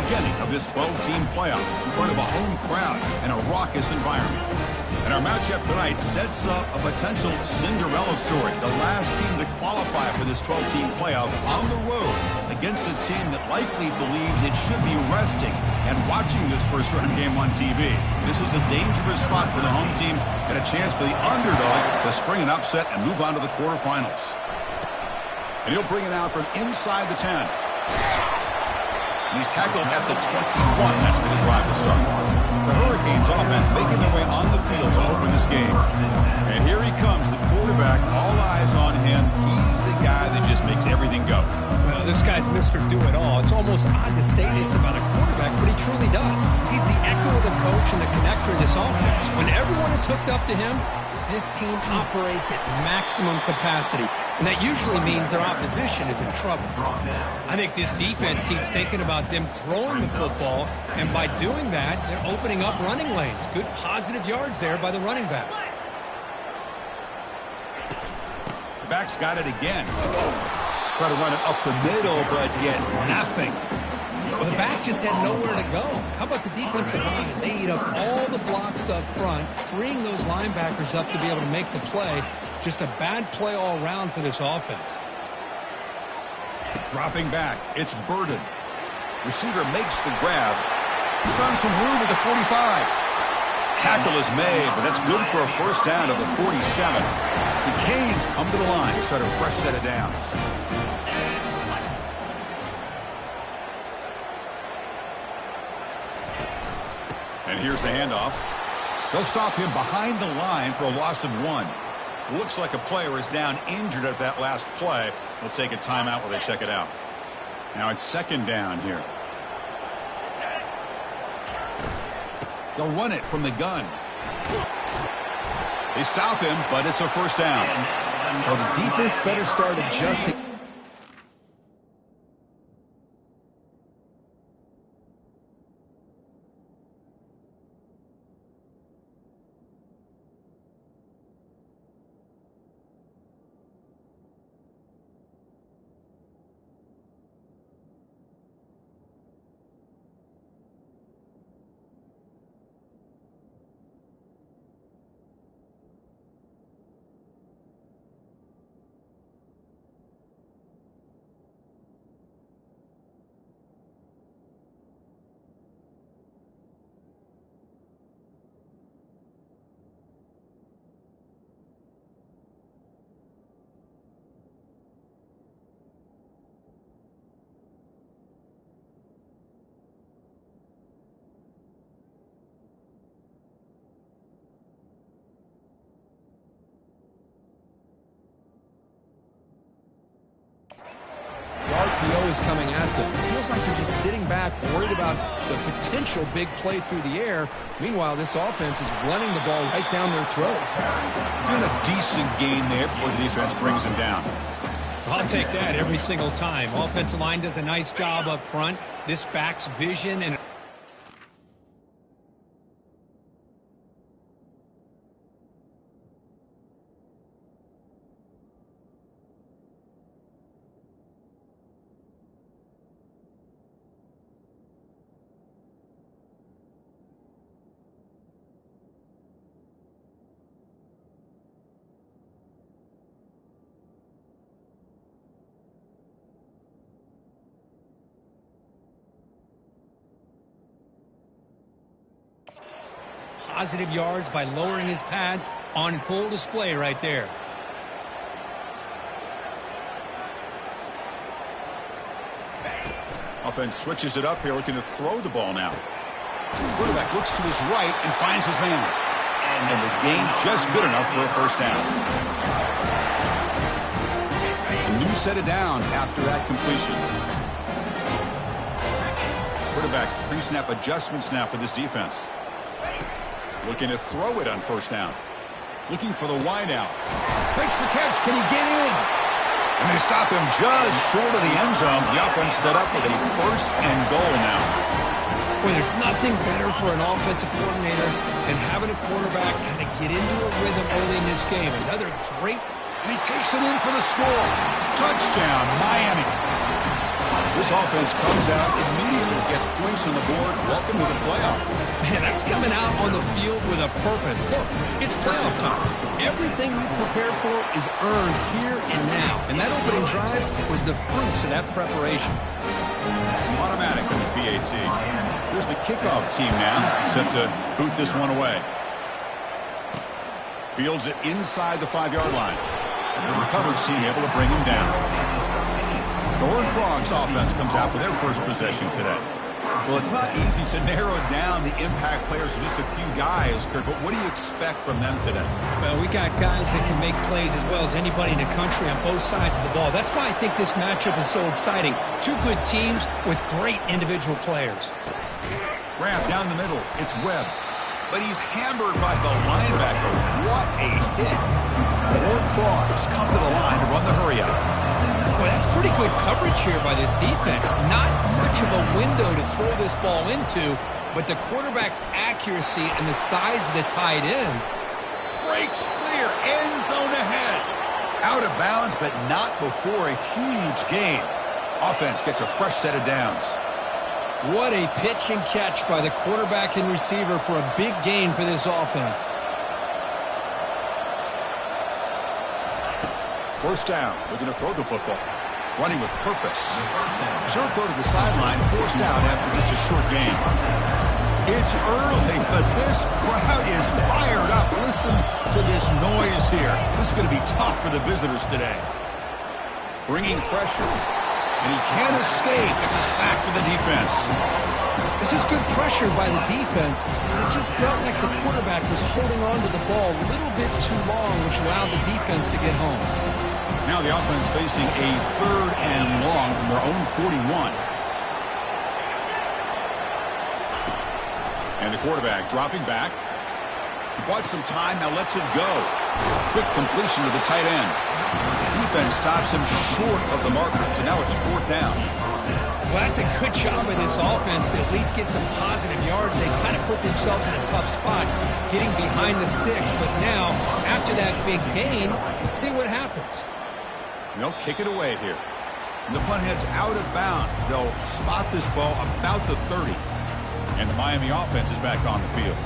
beginning of this 12-team playoff in front of a home crowd and a raucous environment. And our matchup tonight sets up a potential Cinderella story. The last team to qualify for this 12-team playoff on the road against a team that likely believes it should be resting and watching this first-round game on TV. This is a dangerous spot for the home team and a chance for the underdog to spring an upset and move on to the quarterfinals. And he'll bring it out from inside the 10. And he's tackled at the 21. That's where the drive will start. The Hurricanes offense making their way on the field to open this game. And here he comes, the quarterback, all eyes on him. He's the guy that just makes everything go. Well, this guy's Mr. Do-It-All. It's almost odd to say this about a quarterback, but he truly does. He's the echo of the coach and the connector of this offense. When everyone is hooked up to him, this team operates at maximum capacity, and that usually means their opposition is in trouble. I think this defense keeps thinking about them throwing the football, and by doing that, they're opening up running lanes. Good positive yards there by the running back. The back's got it again. Try to run it up the middle, but get nothing. Well, the back just had nowhere to go. How about the defensive line? They eat up all the blocks up front, freeing those linebackers up to be able to make the play. Just a bad play all around for this offense. Dropping back, it's Burden. Receiver makes the grab. He's found some room at the 45. Tackle is made, but that's good for a first down of the 47. The Canes come to the line to start a fresh set of downs. And here's the handoff. They'll stop him behind the line for a loss of 1. Looks like a player is down injured at that last play. They'll take a timeout while they check it out. Now it's second down here. They'll run it from the gun. They stop him, but it's a first down. Well, the defense better start adjusting. RPO is coming at them. It feels like they're just sitting back, worried about the potential big play through the air. Meanwhile, this offense is running the ball right down their throat. Doing a decent gain there before the defense brings him down. I'll take that every single time. Offensive line does a nice job up front. This back's vision and positive yards by lowering his pads on full display right there. Offense switches it up here, looking to throw the ball now. Quarterback looks to his right and finds his man. And the gain just good enough for a first down. A new set of downs after that completion. Quarterback pre-snap adjustments now for this defense. Looking to throw it on first down. Looking for the wideout. Makes the catch. Can he get in? And they stop him just short of the end zone. The offense set up with a first and goal now. Well, there's nothing better for an offensive coordinator than having a quarterback kind of get into a rhythm early in this game. Another great. And he takes it in for the score. Touchdown, Miami. This offense comes out immediately, gets points on the board. Welcome to the playoff. Man, that's coming out on the field with a purpose. Look, it's playoff time. Everything we prepared for is earned here and now. And that opening drive was the fruits of that preparation. Automatic on the PAT. Here's the kickoff team now, set to boot this one away. Fields it inside the 5-yard line. The recovered team able to bring him down. The Horned Frogs offense comes out for their first possession today. Well, it's not easy to narrow down the impact players to just a few guys, Kurt, but what do you expect from them today? Well, we got guys that can make plays as well as anybody in the country on both sides of the ball. That's why I think this matchup is so exciting. Two good teams with great individual players. Grab down the middle. It's Webb. But he's hammered by the linebacker. What a hit. The Horned Frogs come to the line to run the hurry-up. Boy, that's pretty good coverage here by this defense. Not much of a window to throw this ball into, but the quarterback's accuracy and the size of the tight end. Breaks clear. End zone ahead. Out of bounds, but not before a huge gain. Offense gets a fresh set of downs. What a pitch and catch by the quarterback and receiver for a big gain for this offense. First down. We're going to throw the football. Running with purpose. Short throw to the sideline. Forced out after just a short gain. It's early, but this crowd is fired up. Listen to this noise here. This is going to be tough for the visitors today. Bringing pressure. And he can't escape. It's a sack for the defense. This is good pressure by the defense. It just felt like the quarterback was holding on to the ball a little bit too long, which allowed the defense to get home. Now the offense facing a 3rd and long from their own 41. And the quarterback dropping back. He bought some time, now lets it go. Quick completion to the tight end. The defense stops him short of the marker, so now it's 4th down. Well, that's a good job of this offense to at least get some positive yards. They kind of put themselves in a tough spot, getting behind the sticks. But now, after that big gain, let's see what happens. They'll kick it away here. And the punt heads out of bounds. They'll spot this ball about the 30. And the Miami offense is back on the field.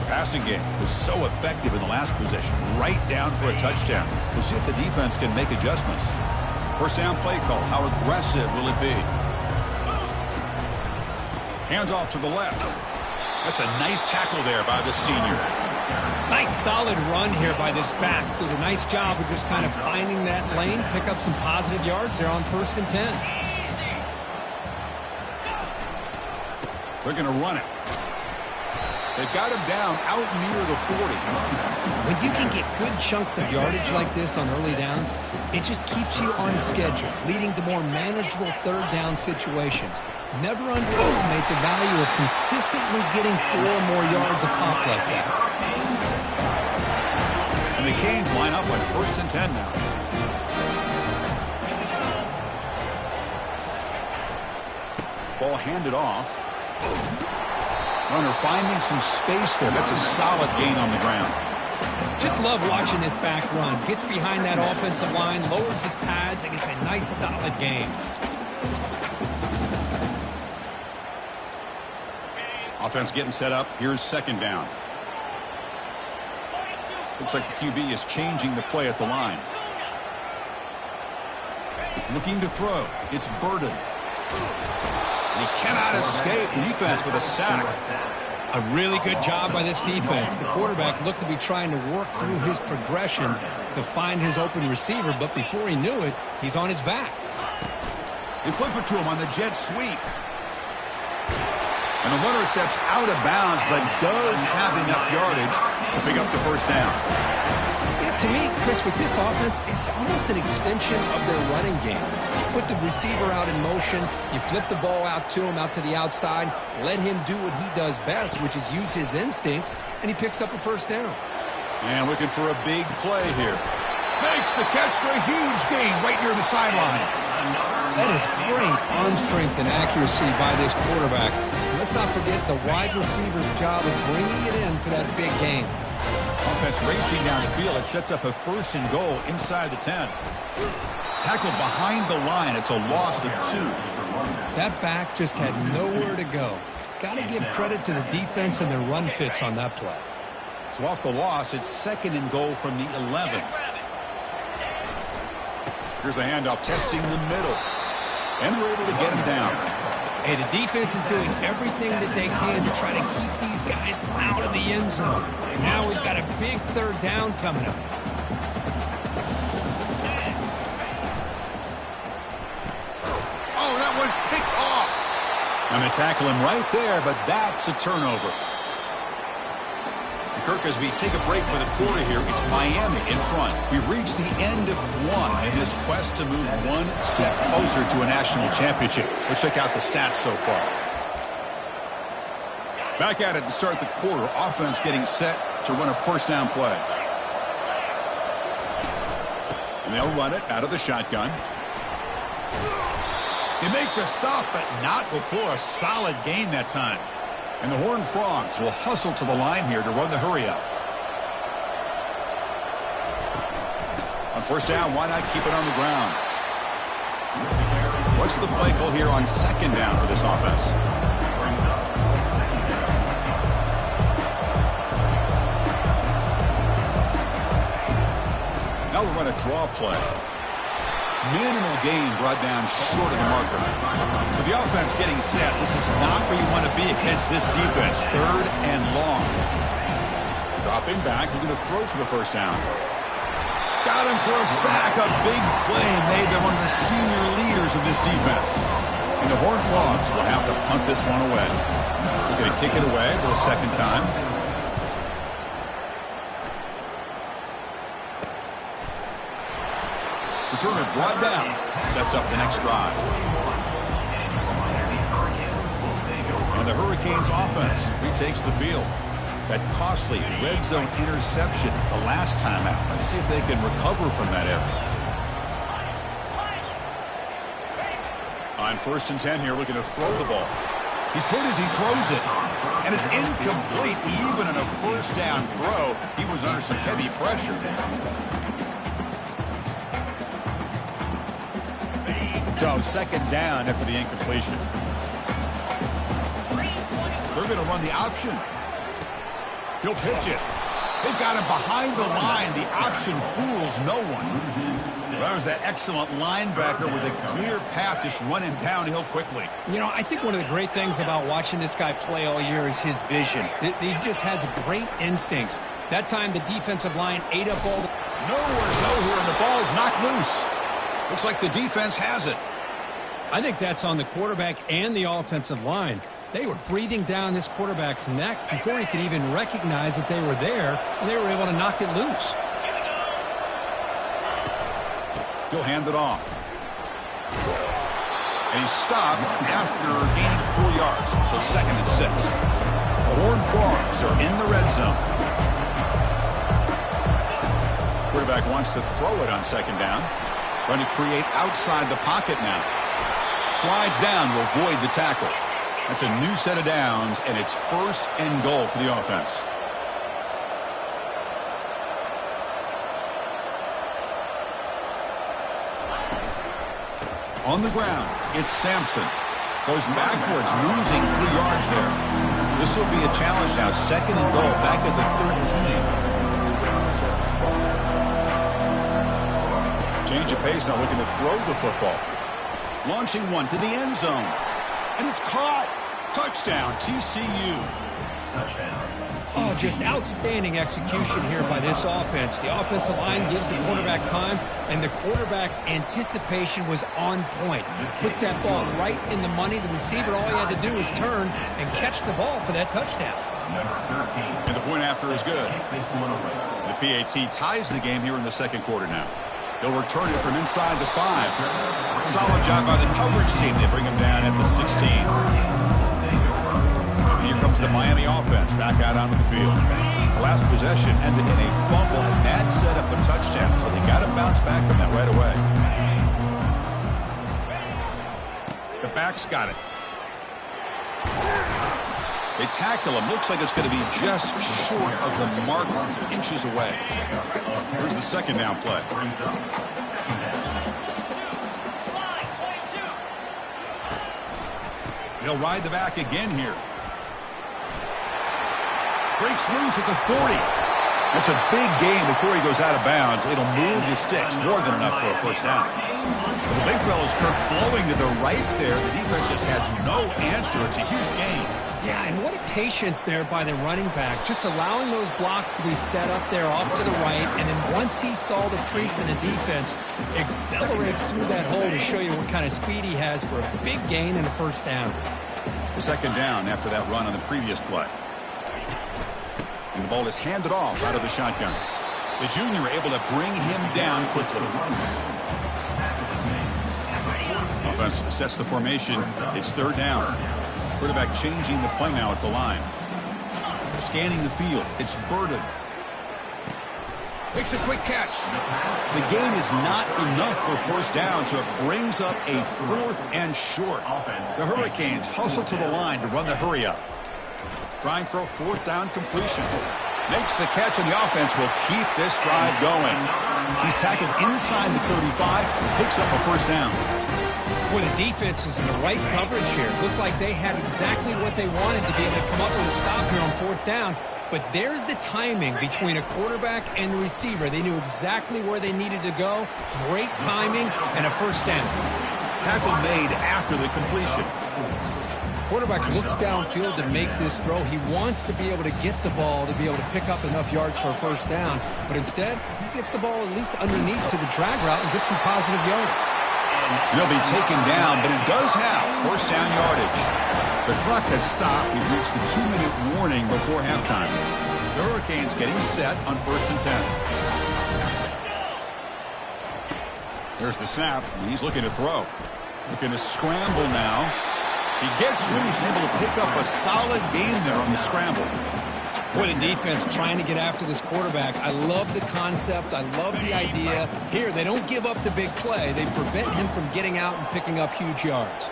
The passing game was so effective in the last possession, right down for a touchdown. We'll see if the defense can make adjustments. First down play call. How aggressive will it be? Hands off to the left. That's a nice tackle there by the senior. Nice solid run here by this back. Did a nice job of just kind of finding that lane, pick up some positive yards there on 1st and 10. They're going to run it. They've got him down out near the 40. When you can get good chunks of yardage like this on early downs, it just keeps you on schedule, leading to more manageable 3rd down situations. Never underestimate the value of consistently getting 4 or more yards a pop like that. And the Canes line up on 1st and 10 now. Ball handed off. Runner finding some space there. That's a solid gain on the ground. Just love watching this back run. Gets behind that offensive line, lowers his pads, and gets a nice solid gain. Offense getting set up. Here's 2nd down. Looks like the QB is changing the play at the line. Looking to throw. It's Burden. And he cannot escape. The defense with a sack. A really good job by this defense. The quarterback looked to be trying to work through his progressions to find his open receiver, but before he knew it, he's on his back. They flip it to him on the jet sweep. And the runner steps out of bounds, but does have enough yardage to pick up the 1st down. Yeah, to me, Chris, with this offense, it's almost an extension of their running game. You put the receiver out in motion, you flip the ball out to him, out to the outside, let him do what he does best, which is use his instincts, and he picks up a 1st down. And looking for a big play here. Makes the catch for a huge gain right near the sideline. That is great arm strength and accuracy by this quarterback. Let's not forget the wide receiver's job of bringing it in for that big gain. Offense racing down the field. It sets up a 1st and goal inside the 10. Tackled behind the line. It's a loss of 2. That back just had nowhere to go. Got to give credit to the defense and their run fits on that play. So off the loss, it's 2nd and goal from the 11. Here's the handoff, testing the middle. And we're able to get him down. Hey, the defense is doing everything that they can to try to keep these guys out of the end zone. Now we've got a big 3rd down coming up. Oh, that one's picked off. I'm going to tackle him right there, but that's a turnover. Kirk, as we take a break for the quarter here, it's Miami in front. We've reached the end of one in this quest to move one step closer to a national championship. Let's check out the stats so far. Back at it to start the quarter. Offense getting set to run a 1st down play. And they'll run it out of the shotgun. They make the stop, but not before a solid gain that time. And the Horned Frogs will hustle to the line here to run the hurry-up. On 1st down, why not keep it on the ground? What's the play call here on 2nd down for this offense? Now we'll run a draw play. Minimal gain brought down short of the marker. So the offense getting set. This is not where you want to be against this defense. 3rd and long. Dropping back, looking to throw for the 1st down. Got him for a sack. A big play made them one of the senior leaders of this defense. And the Horned Frogs will have to punt this one away. They're going to kick it away for the 2nd time. Returner brought down. Sets up the next drive. And the Hurricanes offense retakes the field. That costly red zone interception the last time out. Let's see if they can recover from that error. On 1st and 10 here, looking to throw the ball. He's hit as he throws it. And it's incomplete. Even on a 1st down throw, he was under some heavy pressure. So 2nd down after the incompletion. They're going to run the option. He'll pitch it. They've got him behind the line. The option fools no one. That was that excellent linebacker with a clear path just running downhill quickly. You know, I think one of the great things about watching this guy play all year is his vision. He just has great instincts. That time the defensive line ate up all the... Nowhere to go here, and the ball is knocked loose. Looks like the defense has it. I think that's on the quarterback and the offensive line. They were breathing down this quarterback's neck before he could even recognize that they were there, and they were able to knock it loose. He'll hand it off. And he's stopped after gaining 4 yards, so 2nd and 6. The Horned Frogs are in the red zone. Quarterback wants to throw it on 2nd down. Trying to create outside the pocket now. Slides down to avoid the tackle. That's a new set of downs, and it's 1st and goal for the offense. On the ground, it's Sampson. Goes backwards, losing 3 yards there. This will be a challenge now. 2nd and goal, back at the 13. Change of pace now, looking to throw the football. Launching one to the end zone. And it's caught. Touchdown, TCU. Oh, just outstanding execution here by this offense. The offensive line gives the quarterback time, and the quarterback's anticipation was on point. Puts that ball right in the money. The receiver, all he had to do was turn and catch the ball for that touchdown. And the point after is good. The PAT ties the game here in the 2nd quarter now. He'll return it from inside the 5. Solid job by the coverage team. They bring him down at the 16. Here comes the Miami offense back out onto the field. The last possession ended in a fumble, and that set up a touchdown, so they got to bounce back from that right away. The back's got it. They tackle him. Looks like it's going to be just short of the mark, inches away. Here's the 2nd down play. He'll ride the back again here. Breaks loose at the 40. That's a big gain before he goes out of bounds. It'll move the sticks, more than enough for a first down. Well, the big fellow's Kirk flowing to the right there. The defense just has no answer. It's a huge gain. Yeah, and what a patience there by the running back, just allowing those blocks to be set up there off to the right, and then once he saw the crease in the defense, accelerates through that hole to show you what kind of speed he has for a big gain and a first down. The second down after that run on the previous play. And the ball is handed off out of the shotgun. The junior able to bring him down quickly. Offense sets the formation. It's third down. Quarterback changing the play now at the line. Scanning the field. It's Burden. Makes a quick catch. The gain is not enough for first down, so it brings up a 4th and short. The Hurricanes hustle to the line to run the hurry up. Trying for a 4th down completion. Makes the catch, and the offense will keep this drive going. He's tackled inside the 35, picks up a first down. Well, the defense was in the right coverage here. Looked like they had exactly what they wanted to be able to come up with a stop here on 4th down. But there's the timing between a quarterback and the receiver. They knew exactly where they needed to go. Great timing and a first down. Tackle made after the completion. Quarterback looks downfield to make this throw. He wants to be able to get the ball to be able to pick up enough yards for a first down. But instead, he gets the ball at least underneath to the drag route and gets some positive yards. He'll be taken down, but he does have first down yardage. The clock has stopped. We've reached the 2-minute warning before halftime. The Hurricanes getting set on 1st and 10. There's the snap, and he's looking to throw. Looking to scramble now. He gets loose and able to pick up a solid gain there on the scramble. Boy, the defense trying to get after this quarterback. I love the concept. I love the idea. Here, they don't give up the big play. They prevent him from getting out and picking up huge yards.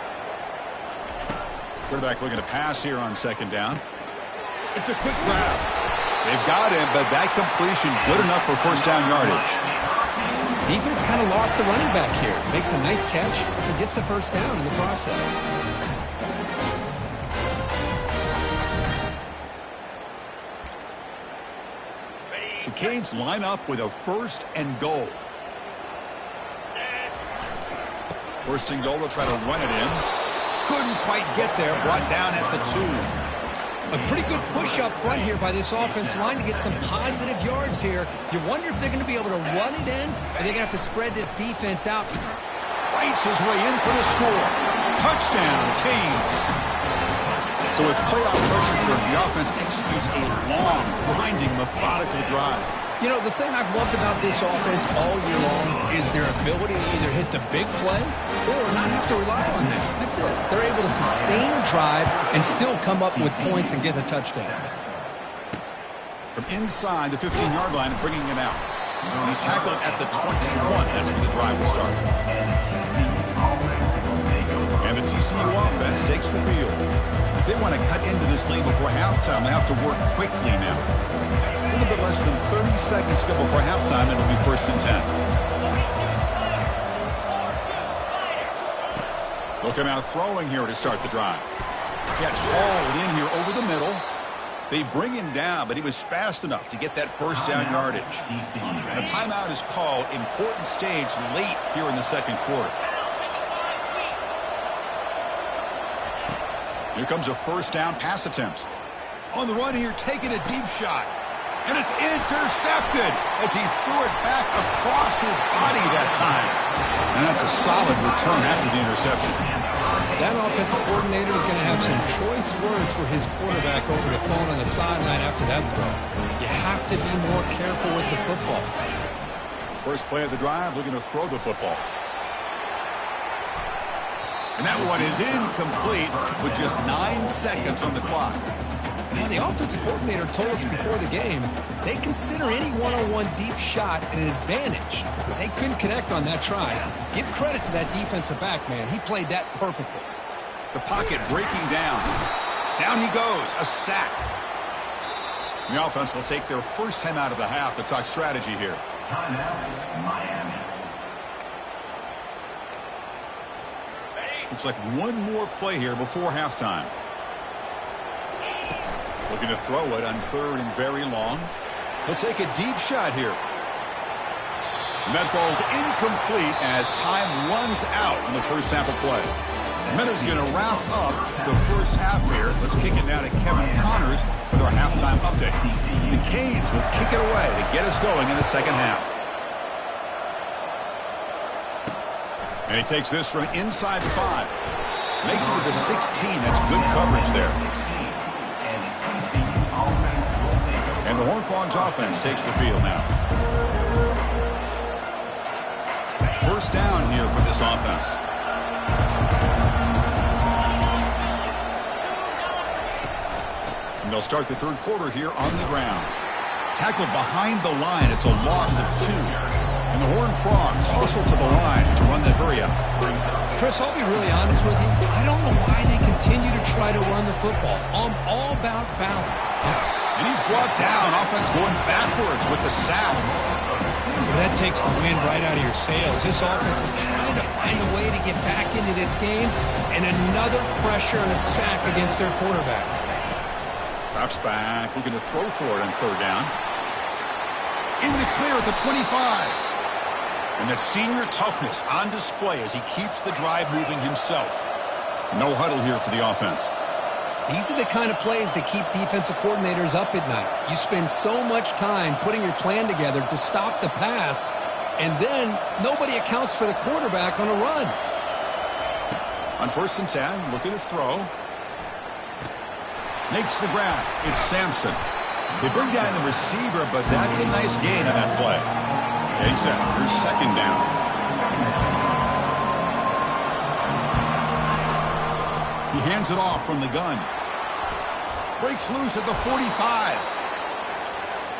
Quarterback looking to pass here on 2nd down. It's a quick grab. They've got him, but that completion good enough for first down yardage. Defense kind of lost the running back here. Makes a nice catch and gets the first down in the process. The Canes line up with a 1st and goal. 1st and goal, they'll try to run it in. Couldn't quite get there, brought down at the 2. A pretty good push up front here by this offensive line to get some positive yards here. You wonder if they're going to be able to run it in, or they're going to have to spread this defense out. Fights his way in for the score. Touchdown, Canes. So with playoff pressure here, the offense executes a long, grinding, methodical drive. You know, the thing I've loved about this offense all year long is their ability to either hit the big play or not have to rely on that. Like this. They're able to sustain a drive and still come up with points and get a touchdown. From inside the 15-yard line and bringing it out. And he's tackled at the 21. That's where the drive will start. And the TCU offense takes the field. If they want to cut into this lead before halftime, they have to work quickly now. A little bit less than 30 seconds to go before halftime, and it'll be 1st and 10. Looking out throwing here to start the drive. Gets hauled in here over the middle. They bring him down, but he was fast enough to get that first down yardage. And a timeout is called. Important stage late here in the 2nd quarter. Here comes a first down pass attempt. On the run here, taking a deep shot. And it's intercepted as he threw it back across his body that time. And that's a solid return after the interception. That offensive coordinator is going to have some choice words for his quarterback over the phone on the sideline after that throw. You have to be more careful with the football. First play of the drive, looking to throw the football. And that one is incomplete with just 9 seconds on the clock. Man, the offensive coordinator told us before the game they consider any one-on-one deep shot an advantage. They couldn't connect on that try. Give credit to that defensive back, man. He played that perfectly. The pocket breaking down. Down he goes. A sack. The offense will take their first time out of the half to talk strategy here. Timeout, Miami. Looks like one more play here before halftime. Looking to throw it on 3rd and very long. He'll take a deep shot here. And that falls incomplete as time runs out in the first half of play. Miller's going to wrap up the first half here. Let's kick it now to Kevin Connors with our halftime update. The Canes will kick it away to get us going in the second half. And he takes this from inside the 5. Makes it to the 16. That's good coverage there. And the Horned Frogs offense takes the field now. First down here for this offense. And they'll start the third quarter here on the ground. Tackled behind the line. It's a loss of 2. And the Horned Frogs hustle to the line to run the hurry-up. Chris, I'll be really honest with you. I don't know why they continue to try to run the football. I'm all about balance. And he's brought down. Offense going backwards with the sack. That takes the wind right out of your sails. This offense is trying to find a way to get back into this game. And another pressure and a sack against their quarterback. Drops back, looking to throw for it on 3rd down. In the clear at the 25. And that senior toughness on display as he keeps the drive moving himself. No huddle here for the offense. These are the kind of plays that keep defensive coordinators up at night. You spend so much time putting your plan together to stop the pass, and then nobody accounts for the quarterback on a run. On 1st and 10, looking to throw. Makes the grab. It's Sampson. They bring down the receiver, but that's a nice gain on that play. Exactly. Here's 2nd down. He hands it off from the gun. Breaks loose at the 45.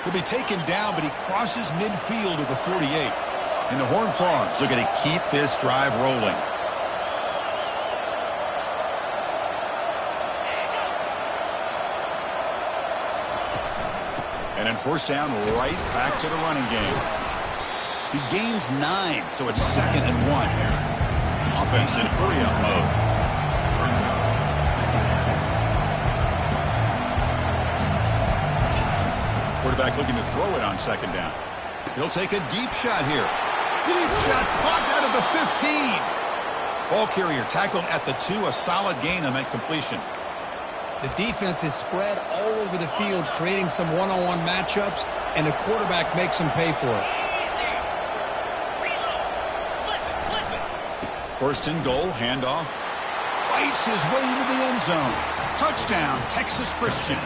He'll be taken down, but he crosses midfield at the 48. And the Horned Frogs are going to keep this drive rolling. And then 1st down, right back to the running game. He gains 9, so it's 2nd and 1. Offense in hurry-up mode. Quarterback looking to throw it on 2nd down. He'll take a deep shot here. Deep shot caught out of the 15. Ball carrier tackled at the 2. A solid gain on that completion. The defense is spread all over the field, creating some one-on-one matchups, and the quarterback makes them pay for it. 1st and goal, handoff. Fights his way into the end zone. Touchdown, Texas Christian.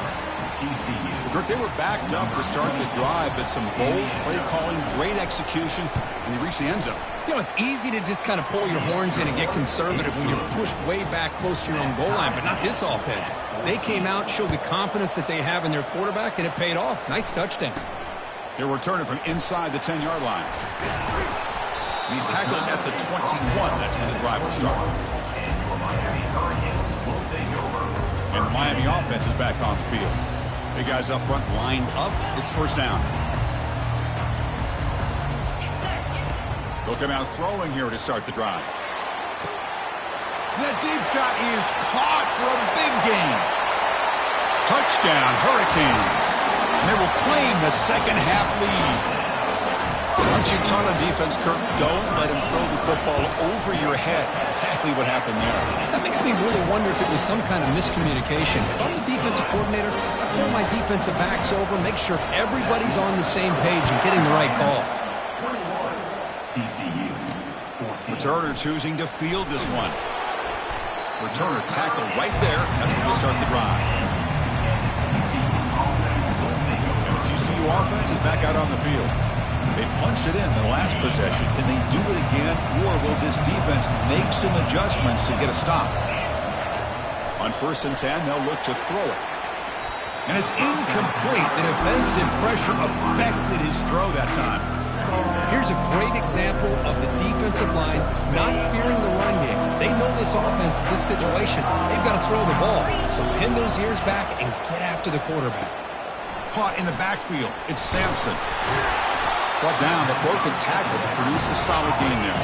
Kirk, they were backed up to start the drive, but some bold play calling, great execution, and they reached the end zone. You know, it's easy to just kind of pull your horns in and get conservative when you're pushed way back close to your own goal line, but not this offense. They came out, showed the confidence that they have in their quarterback, and it paid off. Nice touchdown. They're returning from inside the 10-yard line. And he's tackled at the 21. That's when the drive will start. And the Miami offense is back on the field. Big guys up front lined up. It's 1st down. They'll come out throwing here to start the drive. That deep shot is caught for a big gain. Touchdown, Hurricanes. And they will claim the second half lead. Aren't you taught on defense, Kirk? Don't let him throw the football over your head. Exactly what happened there. That makes me really wonder if it was some kind of miscommunication. If I'm the defensive coordinator, I pull my defensive backs over, make sure everybody's on the same page and getting the right calls. Returner choosing to field this one. Returner tackled right there. That's where they'll start the drive. And the TCU offense is back out on the field. They punched it in the last possession. Can they do it again, or will this defense make some adjustments to get a stop? On 1st and 10, they'll look to throw it. And it's incomplete. The defensive pressure affected his throw that time. Here's a great example of the defensive line not fearing the run game. They know this offense, this situation. They've got to throw the ball. So pin those ears back and get after the quarterback. Caught in the backfield. It's Sampson. Brought down the broken tackle to produce a solid gain there.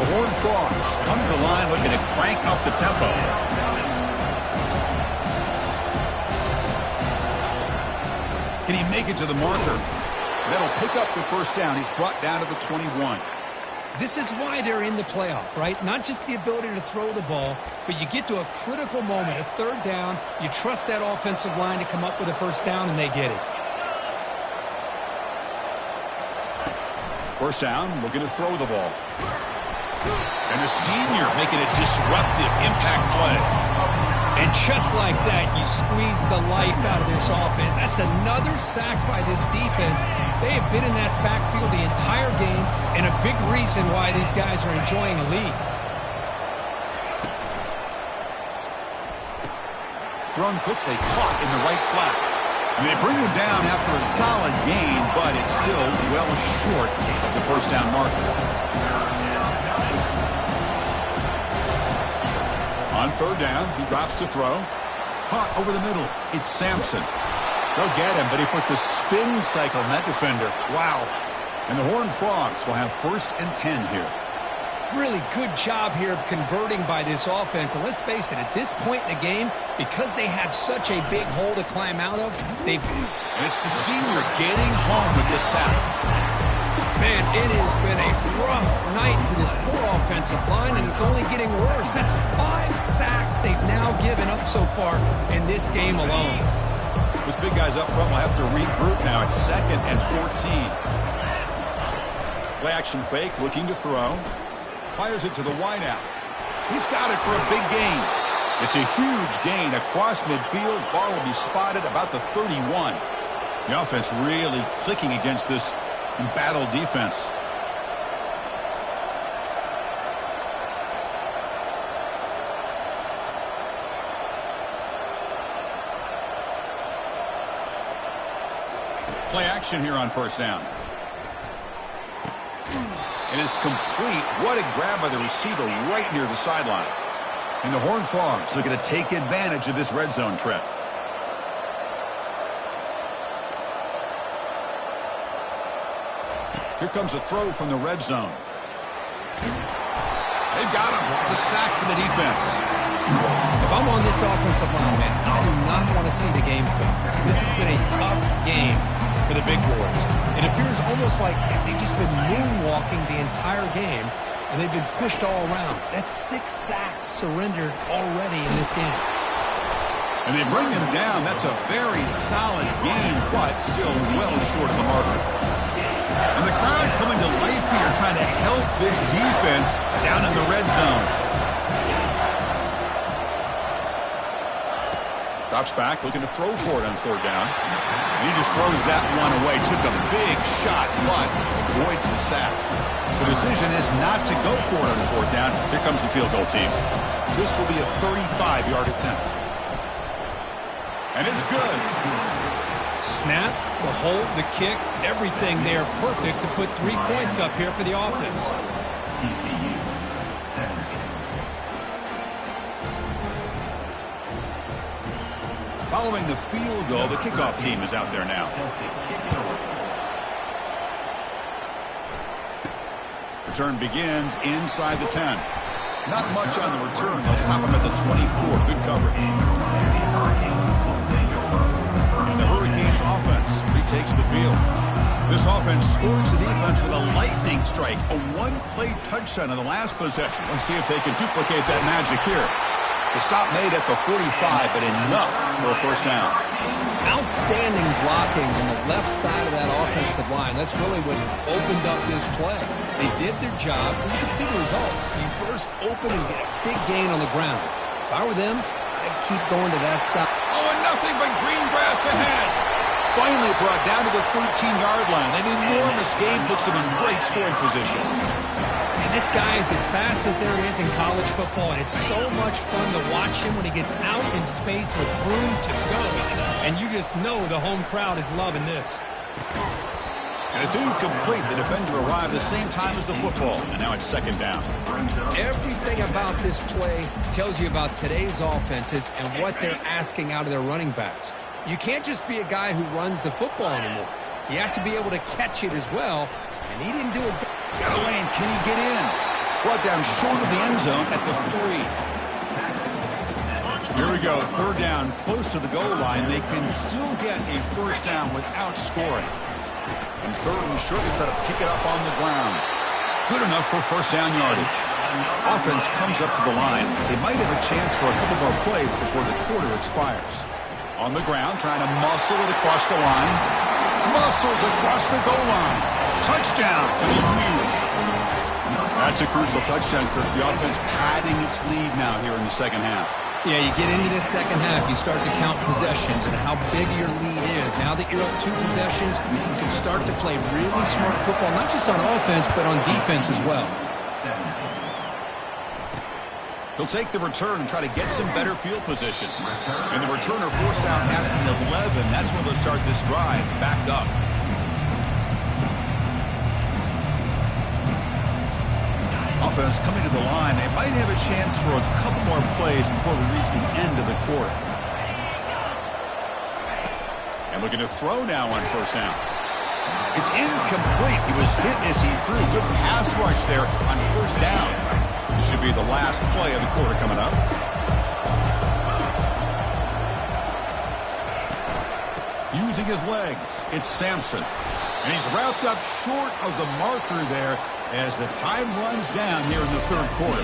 The Horned Frogs come to the line looking to crank up the tempo. Can he make it to the marker? That'll pick up the first down. He's brought down to the 21. This is why they're in the playoff, right? Not just the ability to throw the ball, but you get to a critical moment, a third down. You trust that offensive line to come up with a first down, and they get it. First down, looking to throw the ball. And the senior making a disruptive impact play. And just like that, you squeeze the life out of this offense. That's another sack by this defense. They have been in that backfield the entire game, and a big reason why these guys are enjoying a lead. Thrown quickly, caught in the right flat. And they bring him down after a solid gain, but it's still well short of the first down marker. On third down, he drops to throw. Caught over the middle. It's Sampson. They'll get him, but he put the spin cycle on that defender. Wow. And the Horned Frogs will have 1st and 10 here. Really good job here of converting by this offense. And let's face it, at this point in the game, because they have such a big hole to climb out of, they've... And it's the senior getting home with the sack. Man, it has been a rough night for this poor offensive line, and it's only getting worse. That's 5 sacks they've now given up so far in this game alone. This big guy's up front will have to regroup now. It's 2nd and 14. Play action fake, looking to throw. Fires it to the wideout. He's got it for a big gain. It's a huge gain across midfield. Ball will be spotted about the 31. The offense really clicking against this embattled defense. Play action here on first down. And it's complete. What a grab by the receiver right near the sideline. And the Horned Frogs looking to take advantage of this red zone trip. Here comes a throw from the red zone. They've got him. It's a sack for the defense. If I'm on this offensive line, man, I do not want to see the game film. This has been a tough game for the big boys. It appears almost like they've just been moonwalking the entire game, and they've been pushed all around. That's 6 sacks surrendered already in this game. And they bring him down. That's a very solid game, but still well short of the marker. And the crowd coming to life here, trying to help this defense down in the red zone. Drops back, looking to throw for it on third down. And he just throws that one away. Took a big shot, but avoids the sack. The decision is not to go for it on the fourth down. Here comes the field goal team. This will be a 35-yard attempt. And it's good. Snap, the hold, the kick, everything there perfect to put 3 points up here for the offense. Following the field goal, the kickoff team is out there now. Return begins inside the 10. Not much on the return. They'll stop him at the 24. Good coverage. And the Hurricanes offense retakes the field. This offense scores the defense with a lightning strike. A one-play touchdown in the last possession. Let's see if they can duplicate that magic here. The stop made at the 45, but enough for a first down. Outstanding blocking on the left side of that offensive line. That's really what opened up this play. They did their job, and you can see the results. You burst open and get a big gain on the ground. If I were them, I'd keep going to that side. Oh, and nothing but green grass ahead. Finally brought down to the 13-yard line. An enormous gain puts them in great scoring position. And this guy is as fast as there is in college football, and it's so much fun to watch him when he gets out in space with room to go. And you just know the home crowd is loving this. And it's incomplete. The defender arrived the same time as the football, and now it's second down. Everything about this play tells you about today's offenses and what they're asking out of their running backs. You can't just be a guy who runs the football anymore. You have to be able to catch it as well, And he didn't do it. Got a lane. Can he get in? Brought down short of the end zone at the 3. Here we go. 3rd down, close to the goal line. They can still get a first down without scoring. And 3rd and short, they try to pick it up on the ground. Good enough for first down yardage. Offense comes up to the line. They might have a chance for a couple more plays before the quarter expires. On the ground, trying to muscle it across the line. Muscles across the goal line. Touchdown for the U. That's a crucial touchdown, Kirk. The offense padding its lead now here in the second half. Yeah, you get into this second half, you start to count possessions and how big your lead is. Now that you're up 2 possessions, you can start to play really smart football, not just on offense, but on defense as well. He'll take the return and try to get some better field position. And the returner forced down at the 11. That's where they'll start this drive, backed up. Offense coming to the line. They might have a chance for a couple more plays before we reach the end of the quarter. And looking to throw now on first down. It's incomplete. He was hit as he threw. Good pass rush there on first down. This should be the last play of the quarter coming up. Using his legs, it's Sampson. And he's wrapped up short of the marker there as the time runs down here in the 3rd quarter.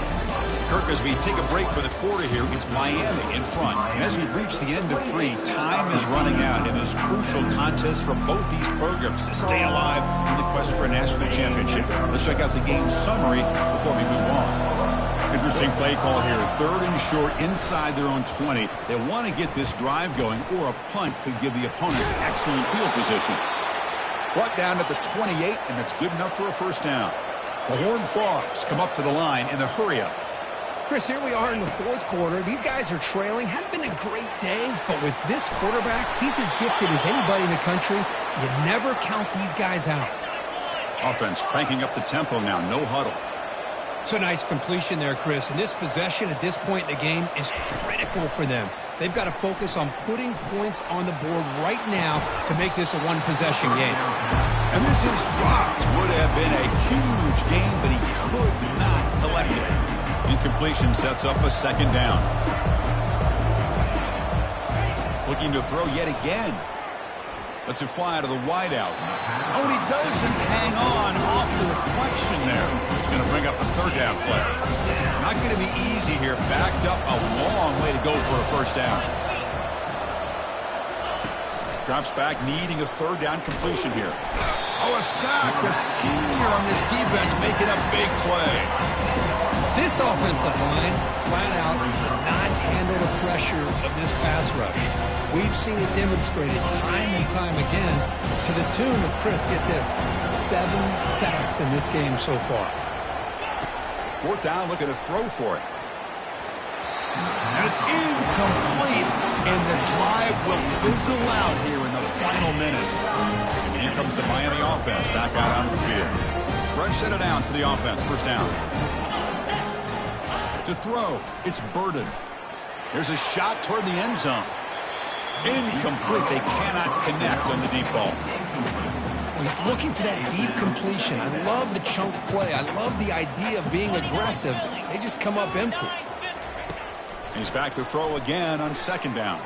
Kirk, as we take a break for the quarter here, it's Miami in front. And as we reach the end of 3, time is running out in this crucial contest for both these programs to stay alive in the quest for a national championship. Let's check out the game summary before we move on. Interesting play call here. 3rd and short inside their own 20. They want to get this drive going, or a punt could give the opponents excellent field position. Brought down at the 28, and that's good enough for a first down. The Horned Frogs come up to the line in the hurry-up. Chris, here we are in the 4th quarter. These guys are trailing. Hadn't been a great day, but with this quarterback, he's as gifted as anybody in the country. You never count these guys out. Offense cranking up the tempo now. No huddle. It's a nice completion there, Chris. And this possession at this point in the game is critical for them. They've got to focus on putting points on the board right now to make this a one-possession game. And this is dropped. Would have been a huge game, but he could not collect it. Incompletion sets up a second down. Looking to throw yet again. Lets it fly out of the wideout. Oh, and he doesn't hang on off the deflection there. He's going to bring up a 3rd down play. Not going to be easy here. Backed up a long way to go for a first down. Drops back, needing a 3rd down completion here. Oh, a sack. The senior on this defense making a big play. This offensive line, flat out, cannot handle the pressure of this pass rush. We've seen it demonstrated time and time again to the tune of, Chris, get this, 7 sacks in this game so far. 4th down, looking to throw for it. And it's incomplete, and the drive will fizzle out here in the final minutes. And here comes the Miami offense back out onto the field. Fresh set of downs for the offense, first down. To throw, it's Burden. There's a shot toward the end zone. Incomplete. They cannot connect on the deep ball. He's looking for that deep completion. I love the chunk play. I love the idea of being aggressive. They just come up empty. He's back to throw again on 2nd down.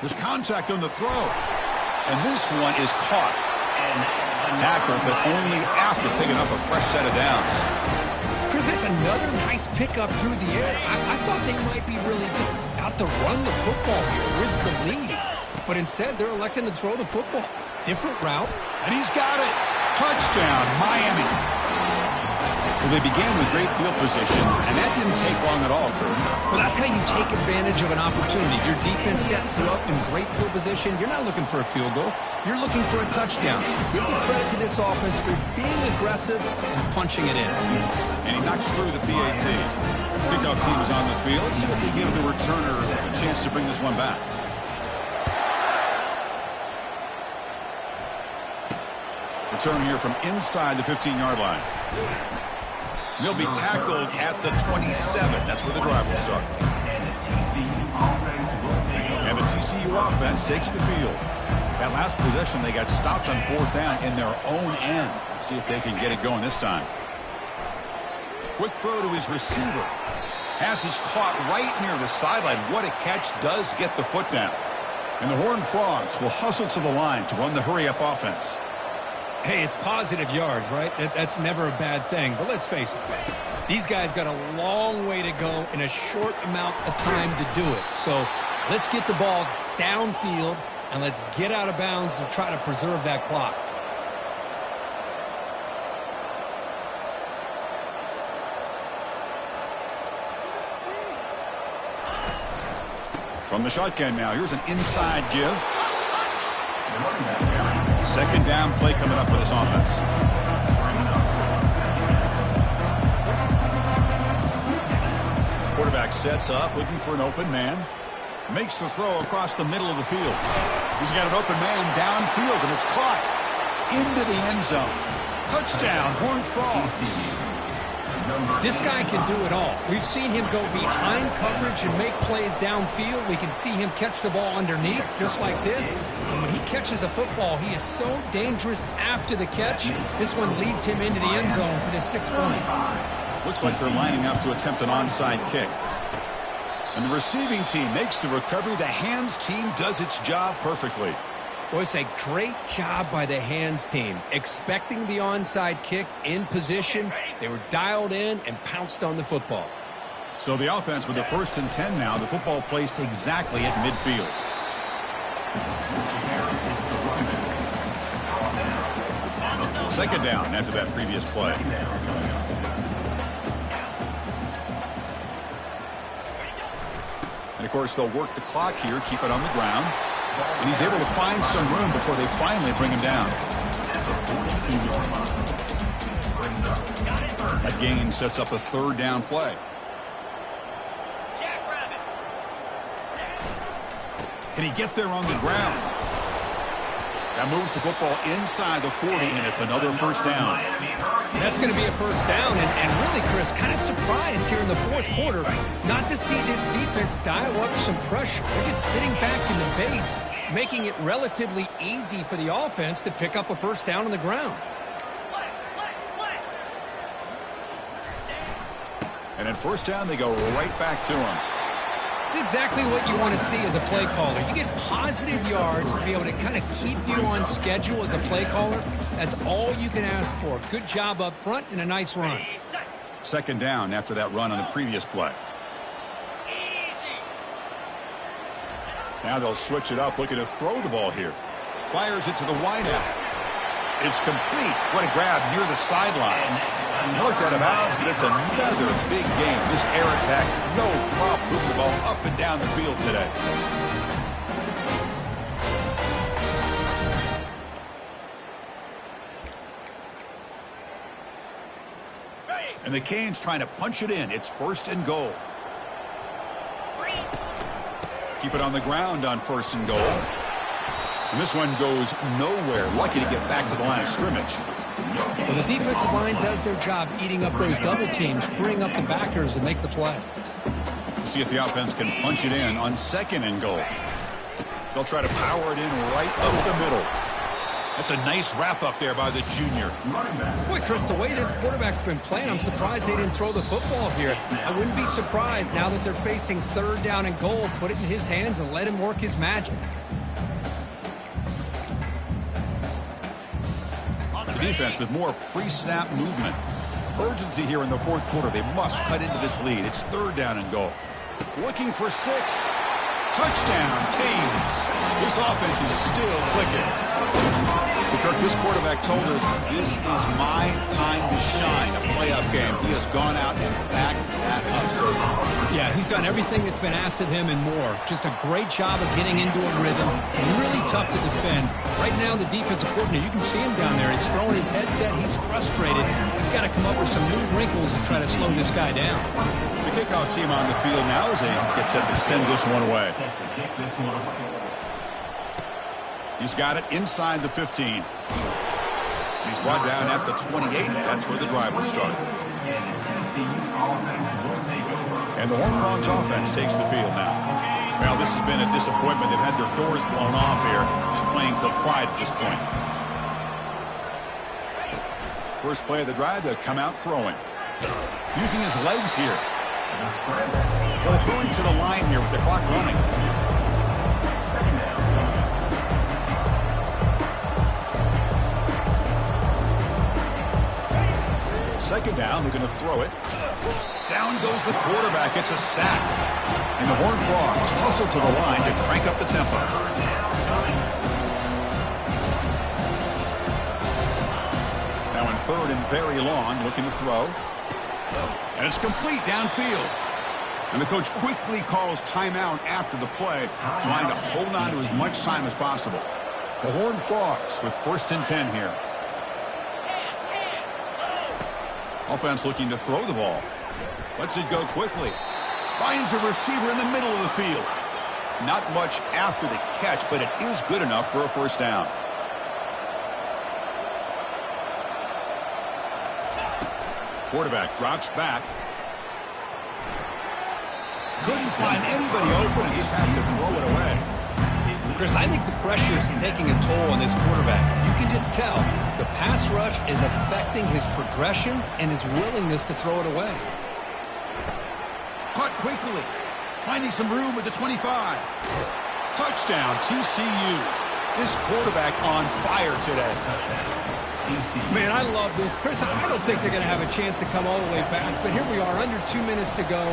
There's contact on the throw. And this one is caught. Tackle, but only after picking up a fresh set of downs. Chris, that's another nice pickup through the air. I thought they might be really just out to run the football here with the lead. But instead, they're electing to throw the football. Different route. And he's got it. Touchdown, Miami. Well, they began with great field position, and that didn't take long at all, Kurt. Well, that's how you take advantage of an opportunity. Your defense sets you up in great field position. You're not looking for a field goal. You're looking for a touchdown. Give the credit to this offense for being aggressive and punching it in. And he knocks through the PAT. Pickup team is on the field. Let's see if they give the returner a chance to bring this one back. Return here from inside the 15-yard line. He'll be tackled at the 27. That's where the drive will start. And the TCU offense takes the field. That last possession, they got stopped on 4th down in their own end. Let's see if they can get it going this time. Quick throw to his receiver. Pass is caught right near the sideline. What a catch. Does get the foot down. And the Horned Frogs will hustle to the line to run the hurry-up offense. Hey, it's positive yards, right? That's never a bad thing. But let's face it, these guys got a long way to go in a short amount of time to do it. So let's get the ball downfield, and let's get out of bounds to try to preserve that clock. From the shotgun now, here's an inside give. 2nd down play coming up for this offense. Quarterback sets up, looking for an open man. Makes the throw across the middle of the field. He's got an open man downfield, and it's caught into the end zone. Touchdown, Horned Frogs. This guy can do it all. We've seen him go behind coverage and make plays downfield. We can see him catch the ball underneath, just like this. And when he catches a football, he is so dangerous after the catch. This one leads him into the end zone for the 6 points. Looks like they're lining up to attempt an onside kick. And the receiving team makes the recovery. The hands team does its job perfectly. Well, it's a great job by the hands team. Expecting the onside kick in position, they were dialed in and pounced on the football. So the offense with the 1st and 10 now, the football placed exactly at midfield. Second down after that previous play. And of course, they'll work the clock here, keep it on the ground. And he's able to find some room before they finally bring him down. That gain sets up a 3rd down play. Can he get there on the ground? That moves the football inside the 40, and it's another 1st down. That's going to be a 1st down, and really, Chris, kind of surprised here in the 4th quarter not to see this defense dial up some pressure. They're just sitting back in the base, making it relatively easy for the offense to pick up a 1st down on the ground. And at 1st down, they go right back to him. It's exactly what you want to see as a play caller. You get positive yards to be able to kind of keep you on schedule as a play caller. That's all you can ask for. Good job up front and a nice run. 2nd down after that run on the previous play. Now they'll switch it up, looking to throw the ball here. Fires it to the wideout. It's complete. What a grab near the sideline. Knocked out of bounds, but it's another big game. This air attack, no problem moving the ball up and down the field today. And the Canes trying to punch it in. It's 1st and goal. Keep it on the ground on 1st and goal. And this one goes nowhere. Lucky to get back to the line of scrimmage. Well, the defensive line does their job eating up those double teams, freeing up the backers to make the play. We'll see if the offense can punch it in on 2nd and goal. They'll try to power it in right up the middle. That's a nice wrap up there by the junior. Boy, Chris, the way this quarterback's been playing, I'm surprised they didn't throw the football here. I wouldn't be surprised now that they're facing 3rd down and goal. Put it in his hands and let him work his magic. The defense with more pre-snap movement. Urgency here in the 4th quarter. They must cut into this lead. It's 3rd down and goal. Looking for 6. Touchdown, Canes. This offense is still clicking. Kirk, this quarterback told us this is my time to shine, a playoff game. He has gone out and backed that up so far. Yeah, he's done everything that's been asked of him and more. Just a great job of getting into a rhythm. Really tough to defend. Right now, the defensive coordinator, you can see him down there. He's throwing his headset. He's frustrated. He's got to come up with some new wrinkles and try to slow this guy down. The kickoff team on the field now as they get set to send this one away. He's got it inside the 15. He's brought down at the 28. That's where the drive will start. And the Horned Frogs offense takes the field now. Well, this has been a disappointment. They've had their doors blown off here, just playing for pride at this point. First play of the drive, to come out throwing. Using his legs here. Well, hurry to the line here with the clock running. Second down, they're going to throw it. Down goes the quarterback. It's a sack. And the Horned Frogs hustle to the line to crank up the tempo. Now in third and very long, looking to throw. And it's complete downfield. And the coach quickly calls timeout after the play, trying to hold on to as much time as possible. The Horned Frogs with 1st and 10 here. Offense looking to throw the ball. Lets it go quickly. Finds a receiver in the middle of the field. Not much after the catch, but it is good enough for a first down. Quarterback drops back. Couldn't find anybody open and just has to throw it away. Chris, I think the pressure is taking a toll on this quarterback. You can just tell the pass rush is affecting his progressions and his willingness to throw it away. Caught quickly. Finding some room with the 25. Touchdown, TCU. This quarterback on fire today. Man, I love this. Chris, I don't think they're going to have a chance to come all the way back, but here we are, under 2 minutes to go,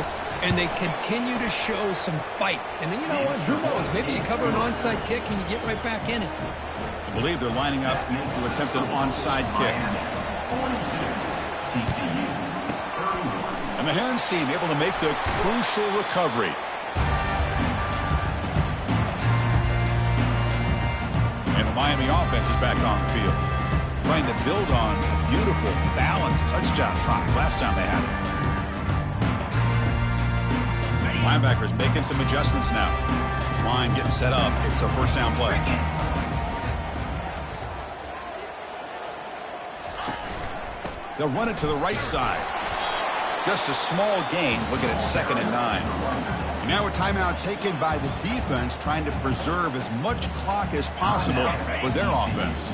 and they continue to show some fight. And then, you know what? Who knows? Maybe you cover an onside kick and you get right back in it. I believe they're lining up to attempt an onside kick. And the hands team able to make the crucial recovery. And the Miami offense is back on the field, trying to build on a beautiful, balanced touchdown try last time they had it. Linebackers making some adjustments now. This line getting set up. It's a first down play. They'll run it to the right side. Just a small gain, looking at 2nd and 9. And now a timeout taken by the defense, trying to preserve as much clock as possible for their offense.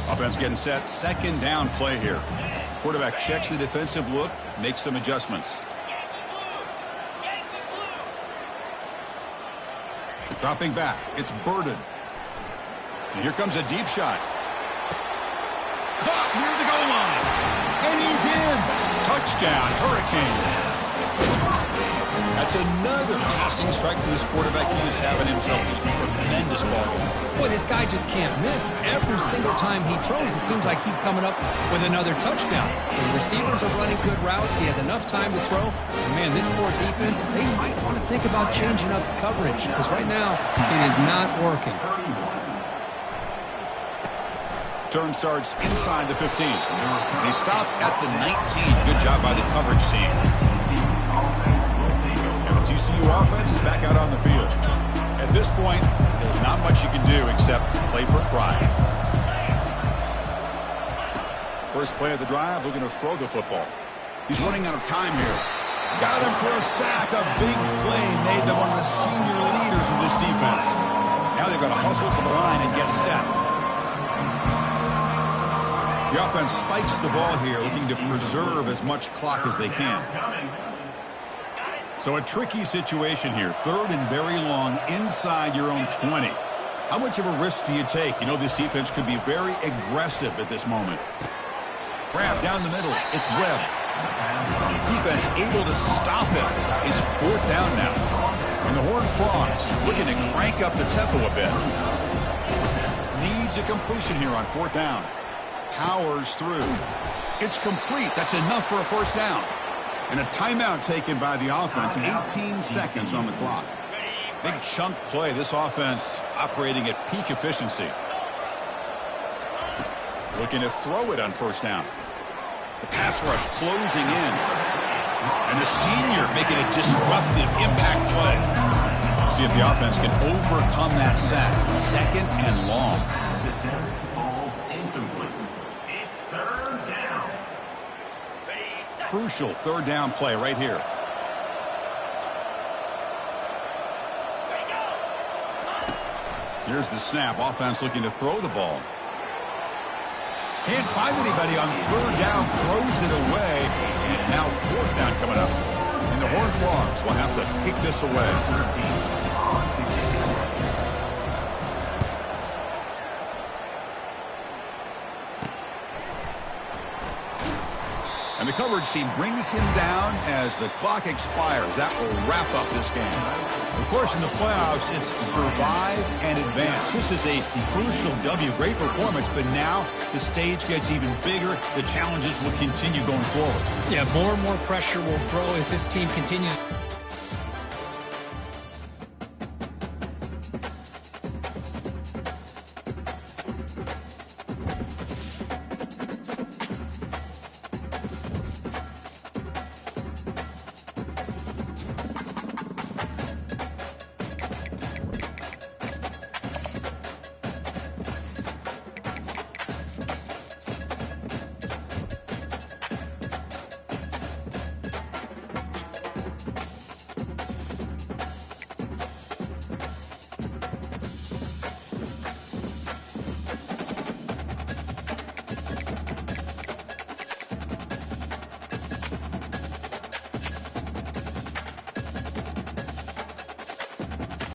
Offense getting set, 2nd down play here. Quarterback checks the defensive look, makes some adjustments. Dropping back, it's Burden. And here comes a deep shot. Caught near the goal line. And he's in. Touchdown, Hurricanes. That's another passing strike for this quarterback. He is having himself a tremendous ball game. Boy, this guy just can't miss. Every single time he throws, it seems like he's coming up with another touchdown. The receivers are running good routes. He has enough time to throw. And man, this poor defense, they might want to think about changing up coverage, because right now it is not working. Turn starts inside the 15. And he stopped at the 19. Good job by the coverage team. And the TCU offense is back out on the field. At this point, there's not much you can do except play for pride. First play of the drive, looking to throw the football. He's running out of time here. Got him for a sack. A big play made them one of the senior leaders of this defense. Now they've got to hustle to the line and get set. The offense spikes the ball here, looking to preserve as much clock as they can. So a tricky situation here. 3rd and very long inside your own 20. How much of a risk do you take? You know this defense could be very aggressive at this moment. Grab down the middle. It's Webb. Defense able to stop him. It's 4th down now. And the Horned Frogs looking to crank up the tempo a bit. Needs a completion here on 4th down. Powers through. It's complete. That's enough for a first down. And a timeout taken by the offense. 18 seconds on the clock. Big chunk play. This offense operating at peak efficiency. Looking to throw it on first down. The pass rush closing in. And the senior making a disruptive impact play. See if the offense can overcome that sack. 2nd and long. Crucial 3rd down play right here. Here's the snap. Offense looking to throw the ball. Can't find anybody on third down. Throws it away. And now fourth down coming up. And the Horned Frogs will have to kick this away. And the coverage team brings him down as the clock expires. That will wrap up this game. Of course, in the playoffs, it's survive and advance. This is a crucial W. Great performance, but now the stage gets even bigger. The challenges will continue going forward. Yeah, more and more pressure will grow as this team continues.